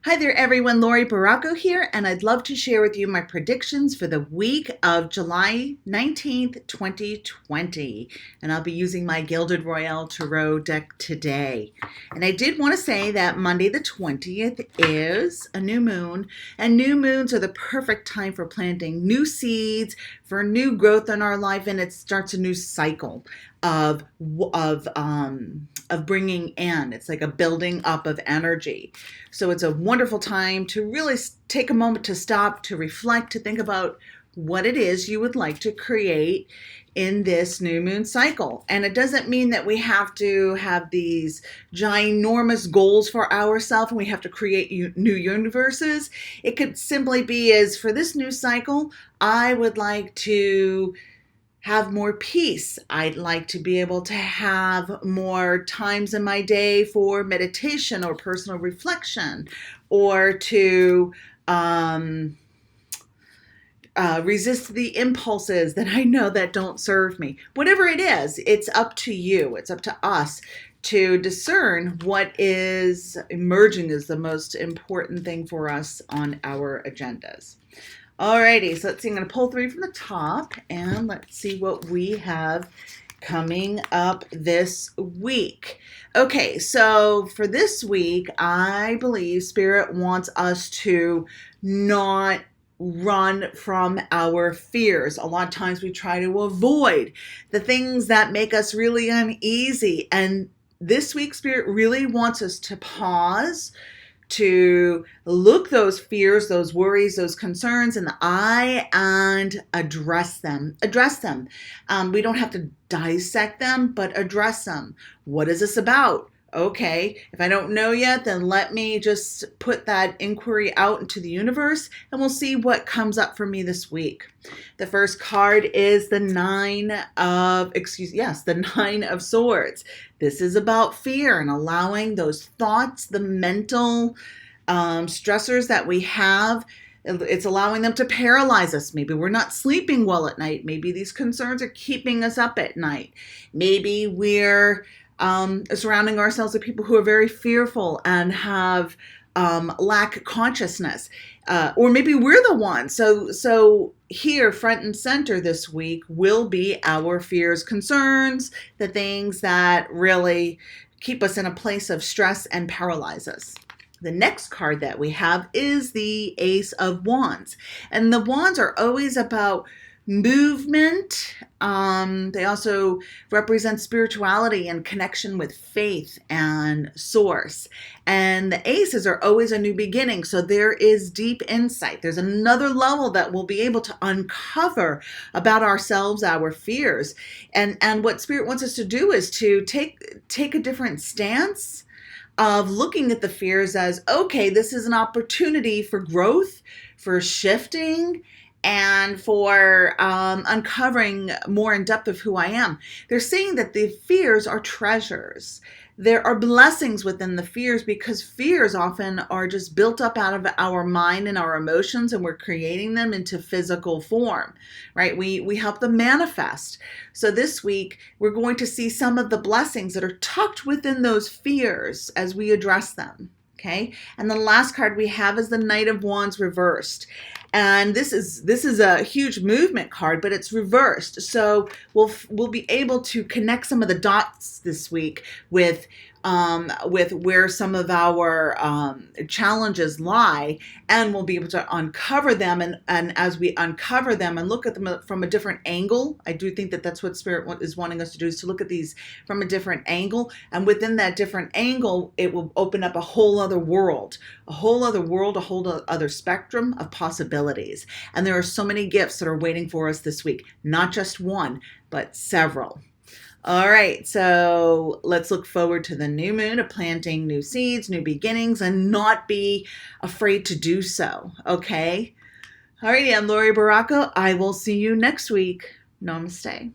Hi there, everyone. Laurie Barraco here, and I'd love to share with you my predictions for the week of July 19th, 2020. And I'll be using my Gilded Royale Tarot deck today. And I did want to say that Monday the 20th is a new moon, and new moons are the perfect time for planting new seeds, for new growth in our life, and it starts a new cycle of bringing in. It's like a building up of energy. So it's a wonderful time to really take a moment to stop, to reflect, to think about what it is you would like to create in this new moon cycle. And it doesn't mean that we have to have these ginormous goals for ourselves and we have to create new universes. It could simply be as for this new cycle, I would like to have more peace. I'd like to be able to have more times in my day for meditation or personal reflection, or to resist the impulses that I know that don't serve me. Whatever it is, it's up to you. It's up to us to discern what is emerging as the most important thing for us on our agendas. Alrighty, so let's see, I'm going to pull three from the top, and let's see what we have coming up this week. Okay, so for this week, I believe Spirit wants us to not run from our fears. A lot of times we try to avoid the things that make us really uneasy, and this week, Spirit really wants us to pause, to look those fears, those worries, those concerns in the eye and address them. We don't have to dissect them, but address them. What is this about? Okay, if I don't know yet, then let me just put that inquiry out into the universe and we'll see what comes up for me this week. The first card is the Nine of Swords. This is about fear and allowing those thoughts, the mental stressors that we have. It's allowing them to paralyze us. Maybe we're not sleeping well at night. Maybe these concerns are keeping us up at night. Maybe we're surrounding ourselves with people who are very fearful and have lack consciousness, or maybe we're the ones. So here, front and center this week will be our fears, concerns, the things that really keep us in a place of stress and paralyze us. The next card that we have is the Ace of Wands, and the wands are always about movement. They also represent spirituality and connection with faith and source. And the aces are always a new beginning. So there is deep insight. There's another level that we'll be able to uncover about ourselves, our fears. And what Spirit wants us to do is to take a different stance of looking at the fears as, okay, this is an opportunity for growth, for shifting, and for uncovering more in depth of who I am. They're saying that the fears are treasures. There are blessings within the fears because fears often are just built up out of our mind and our emotions, and we're creating them into physical form, right? We help them manifest. So this week, we're going to see some of the blessings that are tucked within those fears as we address them. Okay, and the last card we have is the Knight of Wands reversed. And this is a huge movement card, but it's reversed. So we'll be able to connect some of the dots this week with where some of our challenges lie, and we'll be able to uncover them. And as we uncover them and look at them from a different angle, I do think that that's what Spirit is wanting us to do, is to look at these from a different angle. And within that different angle, it will open up a whole other world, a whole other spectrum of possibilities. And there are so many gifts that are waiting for us this week, not just one, but several. All right, so let's look forward to the new moon, of planting new seeds, new beginnings, and not be afraid to do so, okay? All righty, I'm Laurie Barraco. I will see you next week. Namaste.